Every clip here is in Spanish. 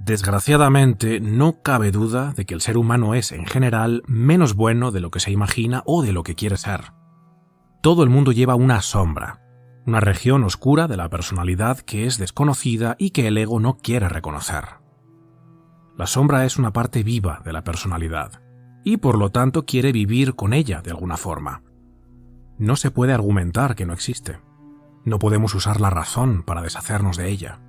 Desgraciadamente, no cabe duda de que el ser humano es, en general, menos bueno de lo que se imagina o de lo que quiere ser. Todo el mundo lleva una sombra, una región oscura de la personalidad que es desconocida y que el ego no quiere reconocer. La sombra es una parte viva de la personalidad, y por lo tanto quiere vivir con ella de alguna forma. No se puede argumentar que no existe. No podemos usar la razón para deshacernos de ella.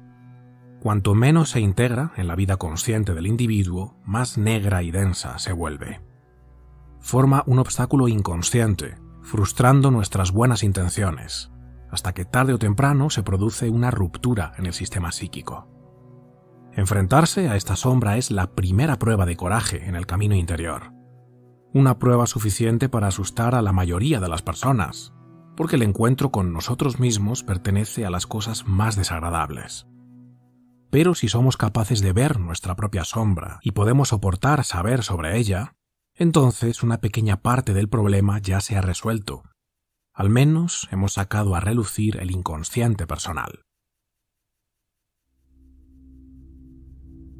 Cuanto menos se integra en la vida consciente del individuo, más negra y densa se vuelve. Forma un obstáculo inconsciente, frustrando nuestras buenas intenciones, hasta que tarde o temprano se produce una ruptura en el sistema psíquico. Enfrentarse a esta sombra es la primera prueba de coraje en el camino interior. Una prueba suficiente para asustar a la mayoría de las personas, porque el encuentro con nosotros mismos pertenece a las cosas más desagradables. Pero si somos capaces de ver nuestra propia sombra y podemos soportar saber sobre ella, entonces una pequeña parte del problema ya se ha resuelto. Al menos hemos sacado a relucir el inconsciente personal.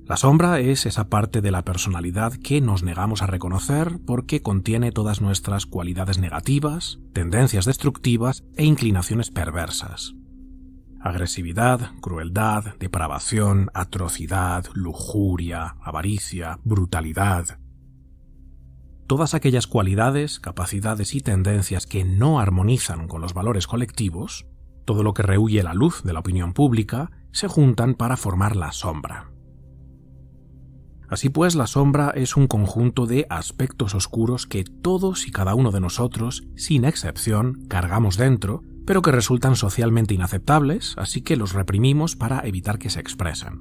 La sombra es esa parte de la personalidad que nos negamos a reconocer porque contiene todas nuestras cualidades negativas, tendencias destructivas e inclinaciones perversas. Agresividad, crueldad, depravación, atrocidad, lujuria, avaricia, brutalidad. Todas aquellas cualidades, capacidades y tendencias que no armonizan con los valores colectivos, todo lo que rehúye la luz de la opinión pública, se juntan para formar la sombra. Así pues, la sombra es un conjunto de aspectos oscuros que todos y cada uno de nosotros, sin excepción, cargamos dentro, pero que resultan socialmente inaceptables, así que los reprimimos para evitar que se expresen.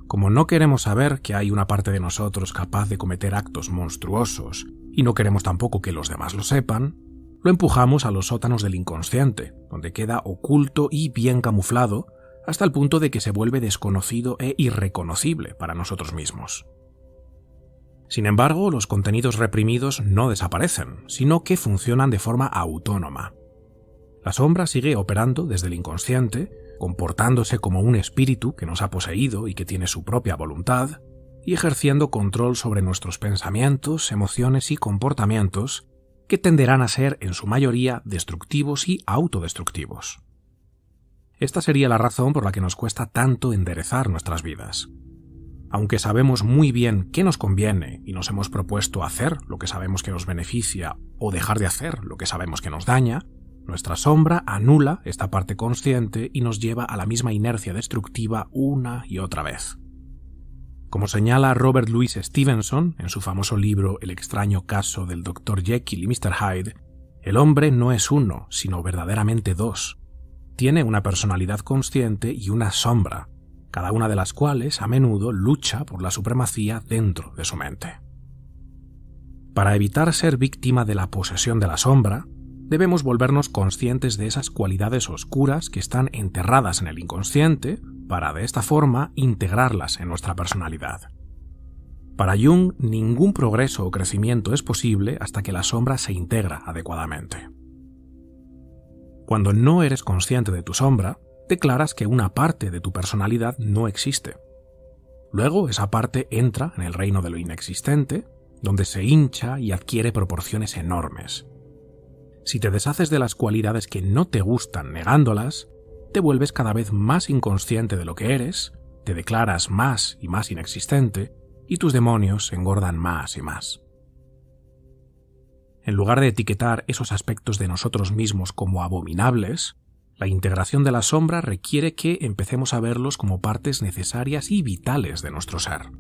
Como no queremos saber que hay una parte de nosotros capaz de cometer actos monstruosos, y no queremos tampoco que los demás lo sepan, lo empujamos a los sótanos del inconsciente, donde queda oculto y bien camuflado, hasta el punto de que se vuelve desconocido e irreconocible para nosotros mismos. Sin embargo, los contenidos reprimidos no desaparecen, sino que funcionan de forma autónoma. La sombra sigue operando desde el inconsciente, comportándose como un espíritu que nos ha poseído y que tiene su propia voluntad, y ejerciendo control sobre nuestros pensamientos, emociones y comportamientos, que tenderán a ser en su mayoría destructivos y autodestructivos. Esta sería la razón por la que nos cuesta tanto enderezar nuestras vidas. Aunque sabemos muy bien qué nos conviene y nos hemos propuesto hacer lo que sabemos que nos beneficia o dejar de hacer lo que sabemos que nos daña, nuestra sombra anula esta parte consciente y nos lleva a la misma inercia destructiva una y otra vez. Como señala Robert Louis Stevenson en su famoso libro El extraño caso del Dr. Jekyll y Mr. Hyde, el hombre no es uno, sino verdaderamente dos. Tiene una personalidad consciente y una sombra, cada una de las cuales a menudo lucha por la supremacía dentro de su mente. Para evitar ser víctima de la posesión de la sombra, debemos volvernos conscientes de esas cualidades oscuras que están enterradas en el inconsciente para, de esta forma, integrarlas en nuestra personalidad. Para Jung, ningún progreso o crecimiento es posible hasta que la sombra se integra adecuadamente. Cuando no eres consciente de tu sombra, declaras que una parte de tu personalidad no existe. Luego, esa parte entra en el reino de lo inexistente, donde se hincha y adquiere proporciones enormes. Si te deshaces de las cualidades que no te gustan negándolas, te vuelves cada vez más inconsciente de lo que eres, te declaras más y más inexistente, y tus demonios engordan más y más. En lugar de etiquetar esos aspectos de nosotros mismos como abominables, la integración de la sombra requiere que empecemos a verlos como partes necesarias y vitales de nuestro ser.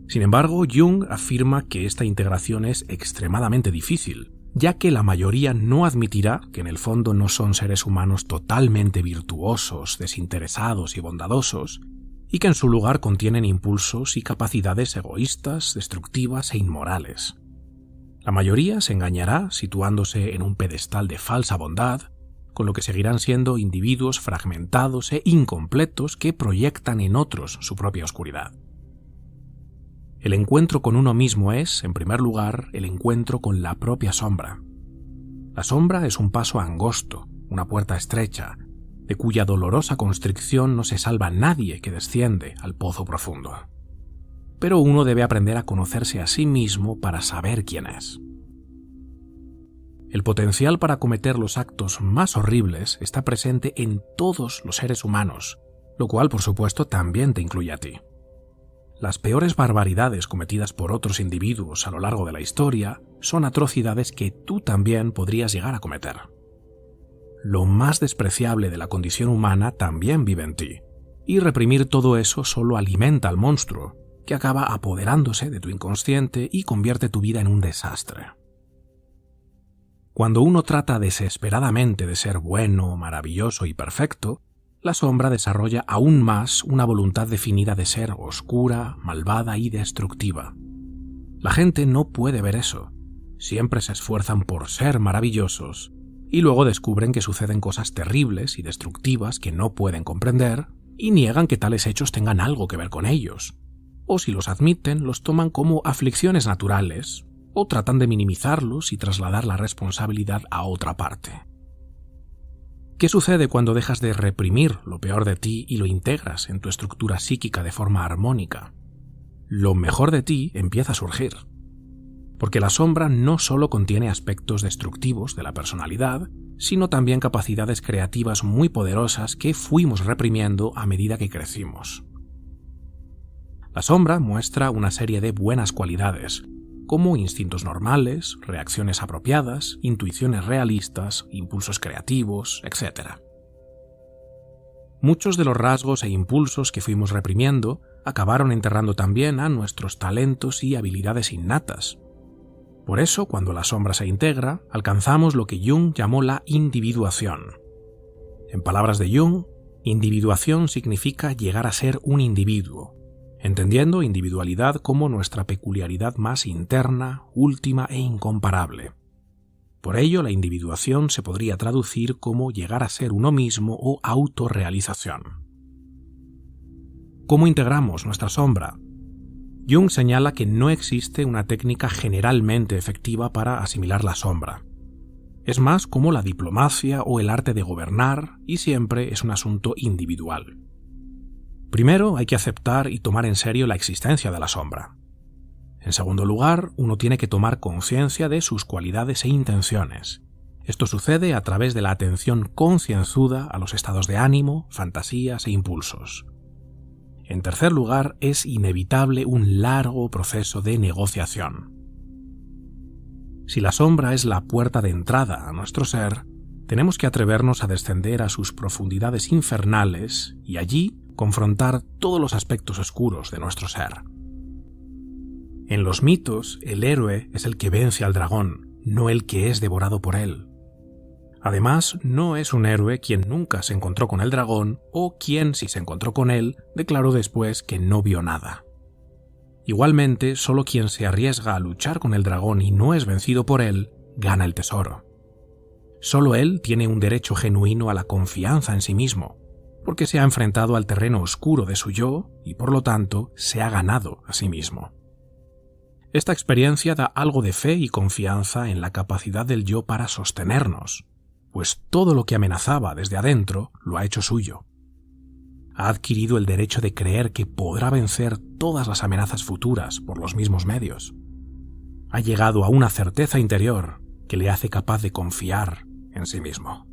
Sin embargo, Jung afirma que esta integración es extremadamente difícil, ya que la mayoría no admitirá que en el fondo no son seres humanos totalmente virtuosos, desinteresados y bondadosos, y que en su lugar contienen impulsos y capacidades egoístas, destructivas e inmorales. La mayoría se engañará situándose en un pedestal de falsa bondad, con lo que seguirán siendo individuos fragmentados e incompletos que proyectan en otros su propia oscuridad. El encuentro con uno mismo es, en primer lugar, el encuentro con la propia sombra. La sombra es un paso angosto, una puerta estrecha, de cuya dolorosa constricción no se salva nadie que desciende al pozo profundo. Pero uno debe aprender a conocerse a sí mismo para saber quién es. El potencial para cometer los actos más horribles está presente en todos los seres humanos, lo cual, por supuesto, también te incluye a ti. Las peores barbaridades cometidas por otros individuos a lo largo de la historia son atrocidades que tú también podrías llegar a cometer. Lo más despreciable de la condición humana también vive en ti, y reprimir todo eso solo alimenta al monstruo, que acaba apoderándose de tu inconsciente y convierte tu vida en un desastre. Cuando uno trata desesperadamente de ser bueno, maravilloso y perfecto, la sombra desarrolla aún más una voluntad definida de ser oscura, malvada y destructiva. La gente no puede ver eso. Siempre se esfuerzan por ser maravillosos y luego descubren que suceden cosas terribles y destructivas que no pueden comprender y niegan que tales hechos tengan algo que ver con ellos. O si los admiten, los toman como aflicciones naturales o tratan de minimizarlos y trasladar la responsabilidad a otra parte. ¿Qué sucede cuando dejas de reprimir lo peor de ti y lo integras en tu estructura psíquica de forma armónica? Lo mejor de ti empieza a surgir. Porque la sombra no solo contiene aspectos destructivos de la personalidad, sino también capacidades creativas muy poderosas que fuimos reprimiendo a medida que crecimos. La sombra muestra una serie de buenas cualidades, como instintos normales, reacciones apropiadas, intuiciones realistas, impulsos creativos, etc. Muchos de los rasgos e impulsos que fuimos reprimiendo acabaron enterrando también a nuestros talentos y habilidades innatas. Por eso, cuando la sombra se integra, alcanzamos lo que Jung llamó la individuación. En palabras de Jung, individuación significa llegar a ser un individuo, entendiendo individualidad como nuestra peculiaridad más interna, última e incomparable. Por ello, la individuación se podría traducir como llegar a ser uno mismo o autorrealización. ¿Cómo integramos nuestra sombra? Jung señala que no existe una técnica generalmente efectiva para asimilar la sombra. Es más como la diplomacia o el arte de gobernar y siempre es un asunto individual. Primero, hay que aceptar y tomar en serio la existencia de la sombra. En segundo lugar, uno tiene que tomar conciencia de sus cualidades e intenciones. Esto sucede a través de la atención concienzuda a los estados de ánimo, fantasías e impulsos. En tercer lugar, es inevitable un largo proceso de negociación. Si la sombra es la puerta de entrada a nuestro ser, tenemos que atrevernos a descender a sus profundidades infernales y allí confrontar todos los aspectos oscuros de nuestro ser. En los mitos, el héroe es el que vence al dragón, no el que es devorado por él. Además, no es un héroe quien nunca se encontró con el dragón o quien, si se encontró con él, declaró después que no vio nada. Igualmente, solo quien se arriesga a luchar con el dragón y no es vencido por él, gana el tesoro. Solo él tiene un derecho genuino a la confianza en sí mismo, porque se ha enfrentado al terreno oscuro de su yo y, por lo tanto, se ha ganado a sí mismo. Esta experiencia da algo de fe y confianza en la capacidad del yo para sostenernos, pues todo lo que amenazaba desde adentro lo ha hecho suyo. Ha adquirido el derecho de creer que podrá vencer todas las amenazas futuras por los mismos medios. Ha llegado a una certeza interior que le hace capaz de confiar en sí mismo.